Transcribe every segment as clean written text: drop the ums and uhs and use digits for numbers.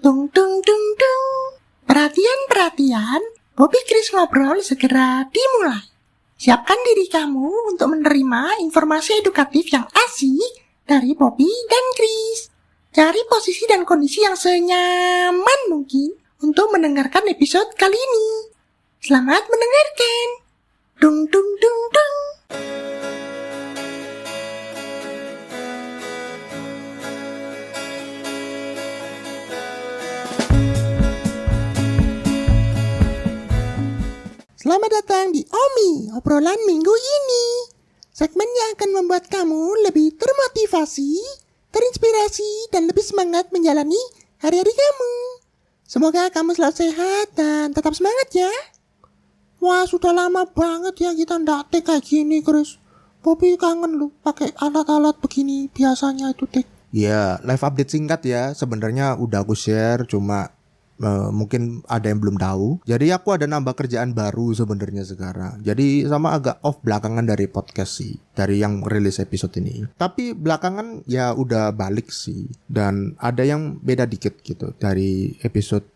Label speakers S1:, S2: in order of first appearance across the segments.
S1: Tung tung tung tung. Perhatian, Bobby Chris ngobrol segera dimulai. Siapkan diri kamu untuk menerima informasi edukatif yang asik dari Bobby dan Chris. Cari posisi dan kondisi yang senyaman mungkin untuk mendengarkan episode kali ini. Selamat mendengarkan. Dung dung dung dung. Selamat datang di Omi, obrolan minggu ini. Segmen yang akan membuat kamu lebih termotivasi, terinspirasi, dan lebih semangat menjalani hari-hari kamu. Semoga kamu selalu sehat dan tetap semangat ya. Wah, sudah lama banget ya kita ndak take kayak gini, Chris. Bobby kangen lu pakai alat-alat begini biasanya itu take.
S2: Ya, live update singkat ya. Sebenarnya udah aku share, cuma mungkin ada yang belum tahu. Jadi aku ada nambah kerjaan baru sebenarnya sekarang. Jadi sama agak off belakangan dari podcast sih, dari yang rilis episode ini. Tapi belakangan ya udah balik sih. Dan ada yang beda dikit gitu dari episode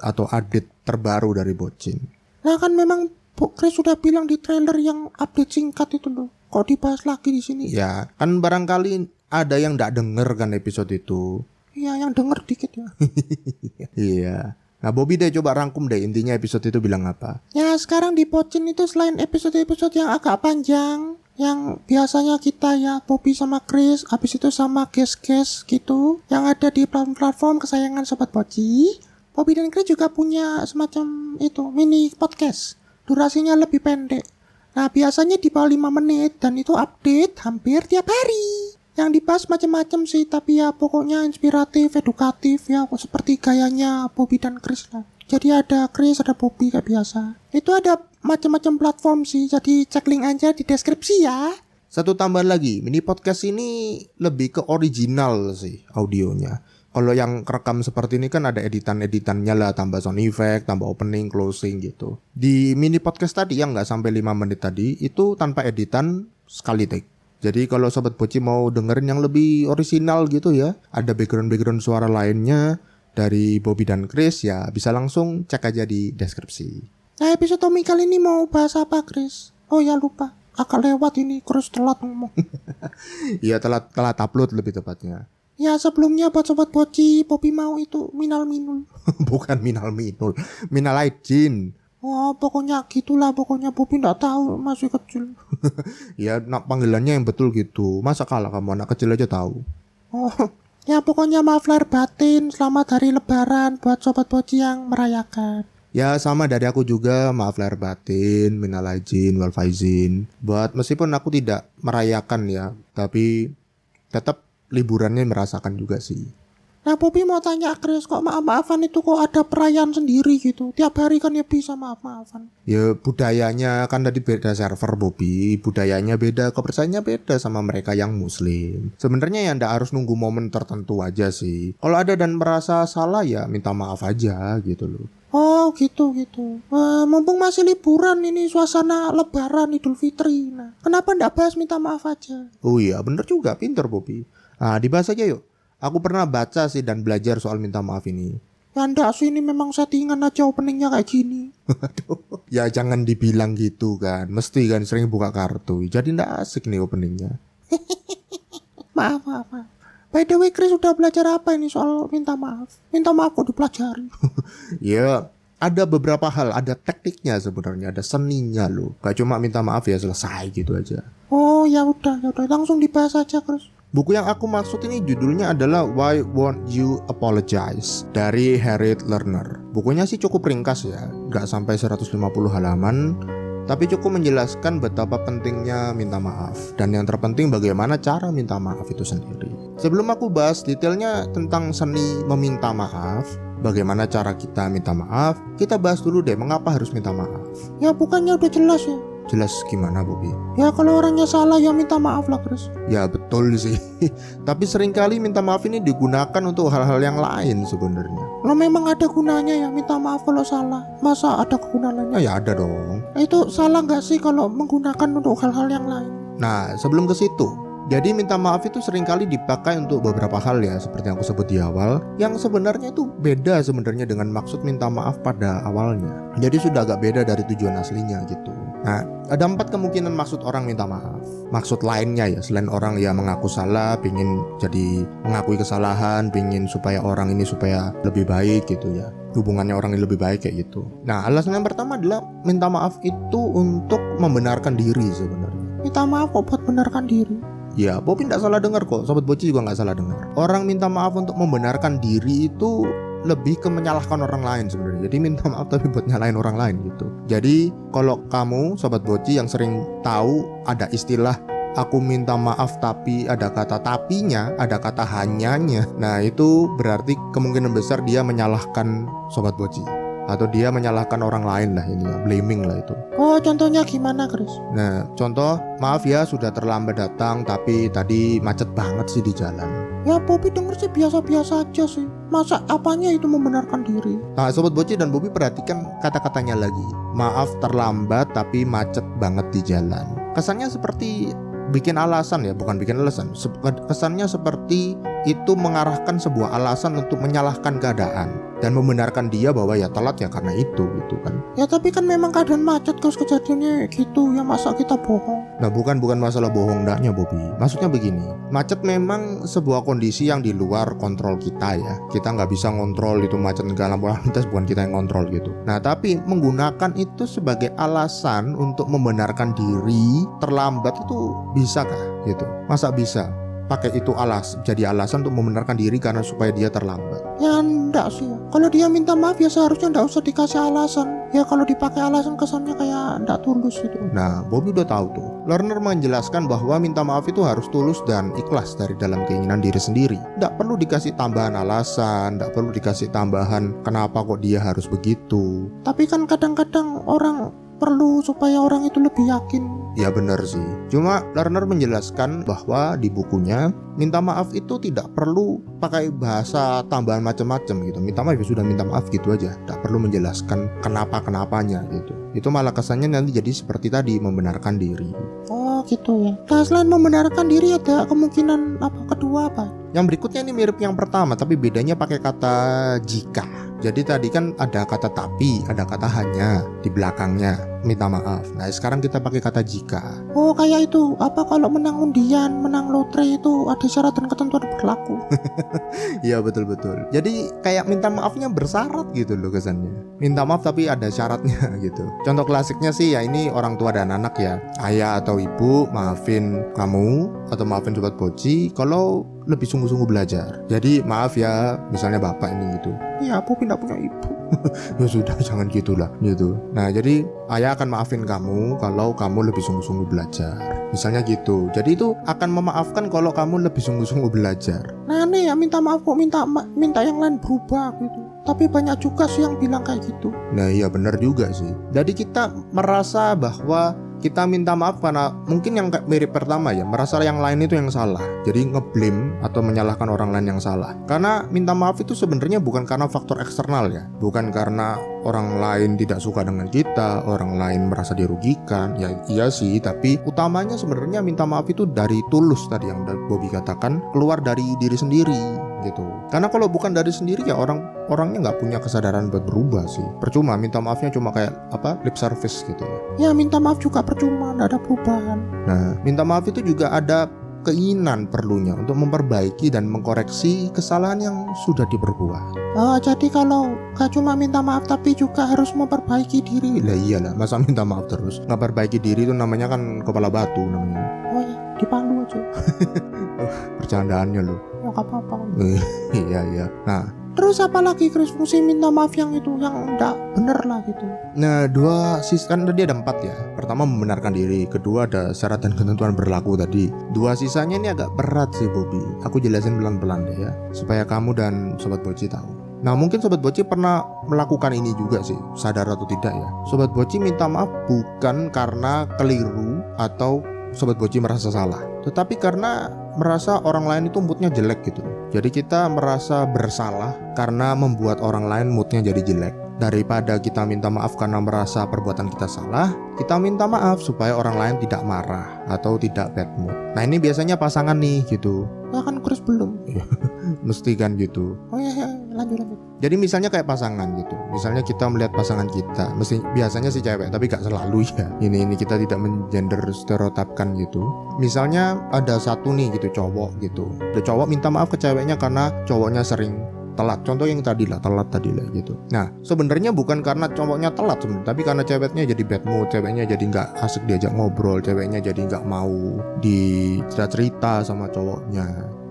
S2: atau update terbaru dari Bocin.
S1: Nah kan memang Chris sudah bilang di trailer yang update singkat itu loh. Kok dibahas lagi di sini?
S2: Ya, kan barangkali ada yang nggak denger kan episode itu.
S1: Iya, yang denger dikit ya.
S2: Iya. Nah, Bobby deh coba rangkum deh intinya episode itu bilang apa.
S1: Ya, sekarang di Bocin itu selain episode-episode yang agak panjang, yang biasanya kita ya Bobby sama Chris, habis itu sama guest-guest gitu, yang ada di platform kesayangan Sobat Boci, Bobby dan Chris juga punya semacam itu, mini podcast. Durasinya lebih pendek. Nah, biasanya di bawah 5 menit dan itu update hampir tiap hari. Yang dibahas macam-macam sih, tapi ya pokoknya inspiratif, edukatif ya, seperti gayanya Bobby dan Chris lah. Jadi ada Chris, ada Bobby kayak biasa. Itu ada macam-macam platform sih, jadi cek link aja di deskripsi ya.
S2: Satu tambahan lagi, mini podcast ini lebih ke original sih audionya. Kalau yang rekam seperti ini kan ada editan-editannya lah, tambah sound effect, tambah opening, closing gitu. Di mini podcast tadi yang nggak sampai 5 menit tadi, itu tanpa editan, sekali take. Jadi kalau Sobat Boci mau dengerin yang lebih orisinal gitu ya, ada background suara lainnya dari Bobby dan Chris, ya bisa langsung cek aja di deskripsi.
S1: Nah, episode Tommy kali ini mau bahas apa, Chris? Oh ya lupa, agak lewat ini, Chris telat ngomong.
S2: Iya telat upload lebih tepatnya.
S1: Ya sebelumnya buat Sobat Boci, Bobby mau itu minal minul.
S2: Bukan minal minul, minal aidin.
S1: Oh, pokoknya gitulah, pokoknya Bobby nggak tahu, masih kecil.
S2: Ya, panggilannya yang betul gitu. Masa kalah kamu anak kecil aja tahu.
S1: Oh, ya pokoknya maaf lahir batin, selamat hari Lebaran buat Sobat Boci yang merayakan.
S2: Ya, sama dari aku juga, maaf lahir batin, minal aidin, wal faizin. Buat meskipun aku tidak merayakan ya, tapi tetap liburannya merasakan juga sih.
S1: Nah, Bobby mau tanya Chris, kok maaf-maafan itu kok ada perayaan sendiri gitu? Tiap hari kan ya bisa maaf-maafan.
S2: Ya budayanya kan tadi beda server Bobby, budayanya beda, kepercayaannya beda sama mereka yang muslim. Sebenarnya ya ndak harus nunggu momen tertentu aja sih. Kalau ada dan merasa salah ya minta maaf aja gitu loh.
S1: Oh gitu. Mumpung masih liburan ini, suasana Lebaran Idul Fitri. Nah, kenapa ndak bahas minta maaf aja?
S2: Oh iya bener juga, pinter Bobby. Nah dibahas aja yuk. Aku pernah baca sih dan belajar soal minta maaf ini.
S1: Ya ndak sih, ini memang settingan aja openingnya kayak gini.
S2: Aduh, ya jangan dibilang gitu kan. Mesti kan sering buka kartu. Jadi ndak asik nih openingnya.
S1: Maaf. By the way, Chris udah belajar apa ini soal minta maaf? Minta maaf kok dipelajari.
S2: Ya ada beberapa hal, ada tekniknya sebenarnya, ada seninya loh. Gak cuma minta maaf ya selesai gitu aja.
S1: Oh ya udah, langsung dibahas aja, Chris.
S2: Buku yang aku maksud ini judulnya adalah Why Won't You Apologize dari Harriet Lerner. Bukunya sih cukup ringkas ya, gak sampai 150 halaman, tapi cukup menjelaskan betapa pentingnya minta maaf. Dan yang terpenting bagaimana cara minta maaf itu sendiri. Sebelum aku bahas detailnya tentang seni meminta maaf, bagaimana cara kita minta maaf, kita bahas dulu deh mengapa harus minta maaf.
S1: Ya bukannya udah jelas ya?
S2: Jelas gimana Bobby?
S1: Ya kalau orangnya salah ya minta maaf lah Chris.
S2: Ya betul sih. Tapi seringkali minta maaf ini digunakan untuk hal-hal yang lain sebenarnya.
S1: Lo memang ada gunanya ya minta maaf kalau salah? Masa ada kegunaannya?
S2: Ya ada dong.
S1: Itu salah nggak sih kalau menggunakan untuk hal-hal yang lain?
S2: Nah sebelum ke situ, Jadi minta maaf itu seringkali dipakai untuk beberapa hal ya, seperti yang aku sebut di awal, yang sebenarnya itu beda sebenarnya dengan maksud minta maaf pada awalnya. Jadi sudah agak beda dari tujuan aslinya gitu. Nah, ada 4 kemungkinan maksud orang minta maaf. Maksud lainnya ya, selain orang yang mengaku salah, pingin jadi mengakui kesalahan, pingin supaya orang ini supaya lebih baik gitu ya, hubungannya orang ini lebih baik kayak gitu. Nah, alasan yang pertama adalah minta maaf itu untuk membenarkan diri sebenarnya.
S1: Minta maaf kok buat benarkan diri.
S2: Ya, Popi nggak salah dengar kok, Sobat Boci juga nggak salah dengar. Orang minta maaf untuk membenarkan diri itu lebih ke menyalahkan orang lain sebenarnya. Jadi minta maaf tapi buat nyalahin orang lain gitu. Jadi kalau kamu Sobat Boci yang sering tahu ada istilah aku minta maaf tapi ada kata tapinya, ada kata hanyanya. Nah itu berarti kemungkinan besar dia menyalahkan Sobat Boci, atau dia menyalahkan orang lain lah, ini blaming lah itu.
S1: Oh, contohnya gimana, Chris?
S2: Nah, contoh, maaf ya sudah terlambat datang tapi tadi macet banget sih di jalan.
S1: Ya, Popi denger sih biasa-biasa aja sih. Masa apanya itu membenarkan diri?
S2: Nah, Sobat Boci dan Bobi perhatikan kata-katanya lagi. Maaf terlambat tapi macet banget di jalan. Kesannya seperti bikin alasan ya, bukan bikin alasan. Kesannya seperti itu mengarahkan sebuah alasan untuk menyalahkan keadaan dan membenarkan dia bahwa ya telat ya karena itu gitu kan.
S1: Ya tapi kan memang keadaan macet terus kejadiannya gitu, ya masa kita bohong?
S2: Nah bukan masalah bohong ndaknya Bobi. Maksudnya begini, macet memang sebuah kondisi yang di luar kontrol kita ya. Kita nggak bisa ngontrol itu macet, nggak lampu lalu lintas, bukan kita yang kontrol gitu. Nah tapi menggunakan itu sebagai alasan untuk membenarkan diri terlambat itu bisakah gitu? Masa bisa pakai itu jadi alasan untuk membenarkan diri karena supaya dia terlambat?
S1: Ya enggak sih. Kalau dia minta maaf ya seharusnya enggak usah dikasih alasan. Ya kalau dipakai alasan kesannya kayak enggak tulus gitu.
S2: Nah, Bobi udah tahu tuh. Lerner menjelaskan bahwa minta maaf itu harus tulus dan ikhlas dari dalam keinginan diri sendiri. Nggak perlu dikasih tambahan alasan, nggak perlu dikasih tambahan kenapa kok dia harus begitu.
S1: Tapi kan kadang-kadang orang perlu supaya orang itu lebih yakin.
S2: Ya benar sih. Cuma Lerner menjelaskan bahwa di bukunya minta maaf itu tidak perlu pakai bahasa tambahan macam-macam gitu. Minta maaf ya sudah minta maaf gitu aja. Tidak perlu menjelaskan kenapa-kenapanya gitu. Itu malah kesannya nanti jadi seperti tadi, membenarkan diri.
S1: Oh gitu ya. Nah selain membenarkan diri ada kemungkinan kedua apa?
S2: Yang berikutnya ini mirip yang pertama tapi bedanya pakai kata jika. Jadi tadi kan ada kata tapi, ada kata hanya di belakangnya minta maaf. Nah sekarang kita pakai kata jika.
S1: Oh kayak itu, kalau menang undian, menang lotre itu ada syarat dan ketentuan berlaku.
S2: Iya betul-betul. Jadi kayak minta maafnya bersyarat gitu loh kesannya. Minta maaf tapi ada syaratnya gitu. Contoh klasiknya sih ya ini orang tua dan anak ya. Ayah atau ibu maafin kamu atau maafin Sobat Boci kalau lebih sungguh-sungguh belajar. Jadi maaf ya misalnya bapak ini gitu.
S1: Iya, Popi tidak punya ibu.
S2: Ya sudah jangan gitulah gitu. Nah jadi ayah akan maafin kamu kalau kamu lebih sungguh-sungguh belajar. Misalnya gitu. Jadi itu akan memaafkan kalau kamu lebih sungguh-sungguh belajar.
S1: Nah nih ya minta maaf kok minta yang lain berubah gitu. Tapi banyak juga sih yang bilang kayak gitu.
S2: Nah iya benar juga sih. Jadi kita merasa bahwa kita minta maaf karena mungkin yang mirip pertama ya, merasa yang lain itu yang salah. Jadi ngeblame atau menyalahkan orang lain yang salah. Karena minta maaf itu sebenarnya bukan karena faktor eksternal ya. Bukan karena orang lain tidak suka dengan kita, orang lain merasa dirugikan. Ya iya sih, tapi utamanya sebenarnya minta maaf itu dari tulus tadi yang Bobi katakan, keluar dari diri sendiri gitu. Karena kalau bukan dari sendiri ya orangnya nggak punya kesadaran buat berubah sih. Percuma minta maafnya cuma kayak lip service gitu.
S1: Ya minta maaf juga percuma, nggak ada perubahan.
S2: Nah minta maaf itu juga ada keinginan perlunya untuk memperbaiki dan mengkoreksi kesalahan yang sudah diperbuat.
S1: Oh jadi kalau gak cuma minta maaf tapi juga harus memperbaiki diri.
S2: Lah iyalah, masa minta maaf terus? Nggak perbaiki diri itu namanya kan kepala batu namanya.
S1: Oh ya dipandu aja.
S2: Bercandaannya loh.
S1: Ya gak apa-apa.
S2: Iya. Nah
S1: terus apa lagi Chris fungsi minta maaf yang itu yang enggak bener lah gitu?
S2: Nah kan tadi ada 4 ya. Pertama membenarkan diri, kedua ada syarat dan ketentuan berlaku tadi. 2 sisanya ini agak berat sih Bobi. Aku jelasin pelan-pelan deh ya, supaya kamu dan Sobat Boci tahu. Nah mungkin Sobat Boci pernah melakukan ini juga sih, sadar atau tidak ya. Sobat Boci minta maaf bukan karena keliru atau Sobat Boci merasa salah, tetapi karena merasa orang lain itu moodnya jelek gitu. Jadi kita merasa bersalah karena membuat orang lain moodnya jadi jelek. daripada kita minta maaf karena merasa perbuatan kita salah, kita minta maaf supaya orang lain tidak marah atau tidak bad mood. Nah ini biasanya pasangan nih gitu.
S1: Ya kan Chris belum.
S2: Mesti kan gitu.
S1: Oh ya, lanjut.
S2: Jadi misalnya kayak pasangan gitu. Misalnya kita melihat pasangan kita, biasanya si cewek, tapi gak selalu ya. Ini kita tidak menggender stereotipkan gitu. Misalnya ada satu nih gitu cowok gitu. Ada cowok minta maaf ke ceweknya karena cowoknya sering telat. Contoh yang telat tadi lah gitu. Nah sebenarnya bukan karena cowoknya telat sebenarnya, tapi karena ceweknya jadi bad mood, ceweknya jadi nggak asik diajak ngobrol, ceweknya jadi nggak mau cerita sama cowoknya.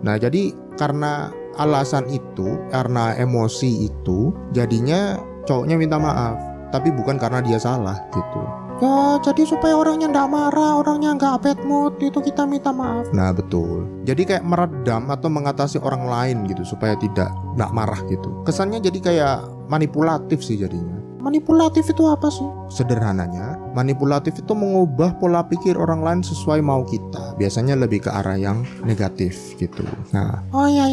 S2: Nah jadi karena alasan itu, karena emosi itu, jadinya cowoknya minta maaf, tapi bukan karena dia salah gitu.
S1: Ya jadi supaya orangnya nggak marah, orangnya nggak bad mood, itu kita minta maaf.
S2: Nah betul. Jadi kayak meredam atau mengatasi orang lain gitu supaya tidak marah gitu. Kesannya jadi kayak manipulatif sih jadinya.
S1: Manipulatif itu apa sih?
S2: Sederhananya, manipulatif itu mengubah pola pikir orang lain sesuai mau kita. Biasanya lebih ke arah yang negatif gitu. Nah,
S1: Oh ya.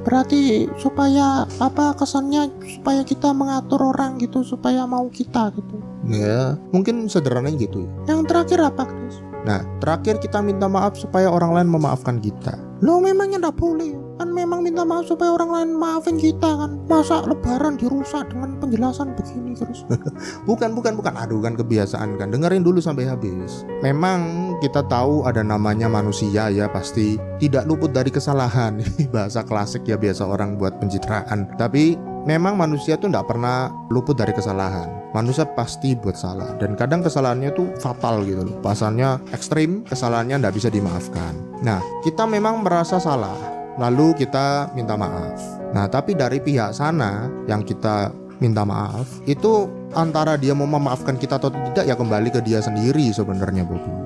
S1: Berarti supaya kesannya supaya kita mengatur orang gitu supaya mau kita gitu.
S2: ya mungkin sederhananya gitu ya.
S1: Yang terakhir apa, Chris?
S2: Nah, terakhir kita minta maaf supaya orang lain memaafkan kita.
S1: Lo memangnya nggak boleh kan, memang minta maaf supaya orang lain maafin kita kan. Masa lebaran dirusak dengan penjelasan begini terus?
S2: Bukan. Aduh kan kebiasaan kan. Dengerin dulu sampai habis. Memang kita tahu ada namanya manusia ya, pasti tidak luput dari kesalahan. Bahasa klasik ya, biasa orang buat pencitraan. Tapi memang manusia tuh nggak pernah luput dari kesalahan. Manusia pasti buat salah, dan kadang kesalahannya tuh fatal gitu loh. Pasalnya ekstrim, kesalahannya nggak bisa dimaafkan. Nah, kita memang merasa salah, lalu kita minta maaf. Nah, tapi dari pihak sana yang kita minta maaf, itu antara dia mau memaafkan kita atau tidak ya kembali ke dia sendiri sebenarnya, Bobby.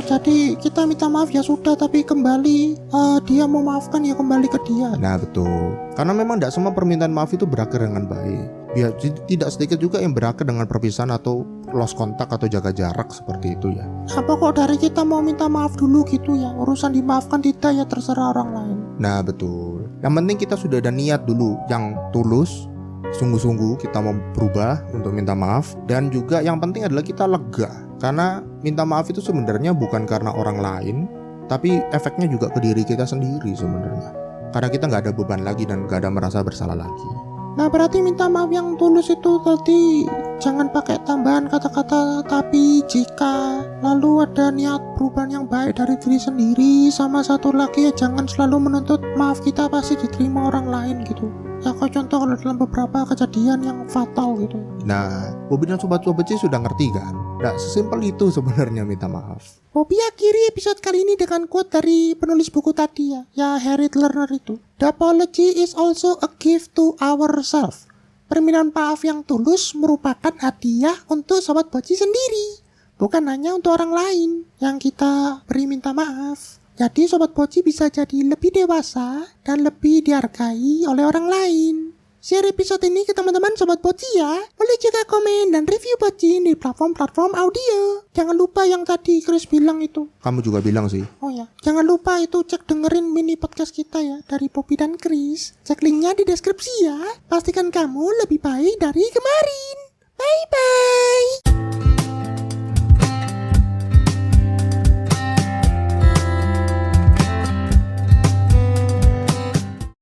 S1: Jadi kita minta maaf ya sudah, tapi kembali dia mau maafkan ya kembali ke dia.
S2: Nah betul, karena memang tidak semua permintaan maaf itu berakhir dengan baik. Ya, tidak sedikit juga yang berakhir dengan perpisahan atau lost kontak atau jaga jarak seperti itu ya.
S1: Apa kok dari kita mau minta maaf dulu gitu ya? Urusan dimaafkan tidak ya terserah orang lain.
S2: Nah betul, yang penting kita sudah ada niat dulu yang tulus, sungguh-sungguh kita mau berubah untuk minta maaf. Dan juga yang penting adalah kita lega, karena minta maaf itu sebenarnya bukan karena orang lain, tapi efeknya juga ke diri kita sendiri sebenarnya. Karena kita nggak ada beban lagi dan nggak ada merasa bersalah lagi.
S1: Nah berarti minta maaf yang tulus itu tadi jangan pakai tambahan kata-kata tapi jika, lalu ada niat perubahan yang baik dari diri sendiri, sama satu lagi ya jangan selalu menuntut maaf kita pasti diterima orang lain gitu. Ya kayak contoh kalau dalam beberapa kejadian yang fatal gitu.
S2: Nah, Bobby dan Sobat-Sobat C sudah ngerti kan? Nah, sesimpel itu sebenarnya minta maaf.
S1: Bobby akhiri episode kali ini dengan quote dari penulis buku tadi ya Harriet Lerner itu. The apology is also a gift to ourselves. Permintaan maaf yang tulus merupakan hadiah untuk Sobat Boci sendiri, bukan hanya untuk orang lain yang kita beri minta maaf. Jadi Sobat Boci bisa jadi lebih dewasa dan lebih dihargai oleh orang lain. Share episode ini ke teman-teman Sobat Boci ya. Boleh juga komen dan review Boci di platform-platform audio. Jangan lupa yang tadi Chris bilang itu.
S2: Kamu juga bilang sih.
S1: Oh ya, jangan lupa itu cek dengerin mini podcast kita ya dari Bobby dan Chris. Cek linknya di deskripsi ya. Pastikan kamu lebih baik dari kemarin.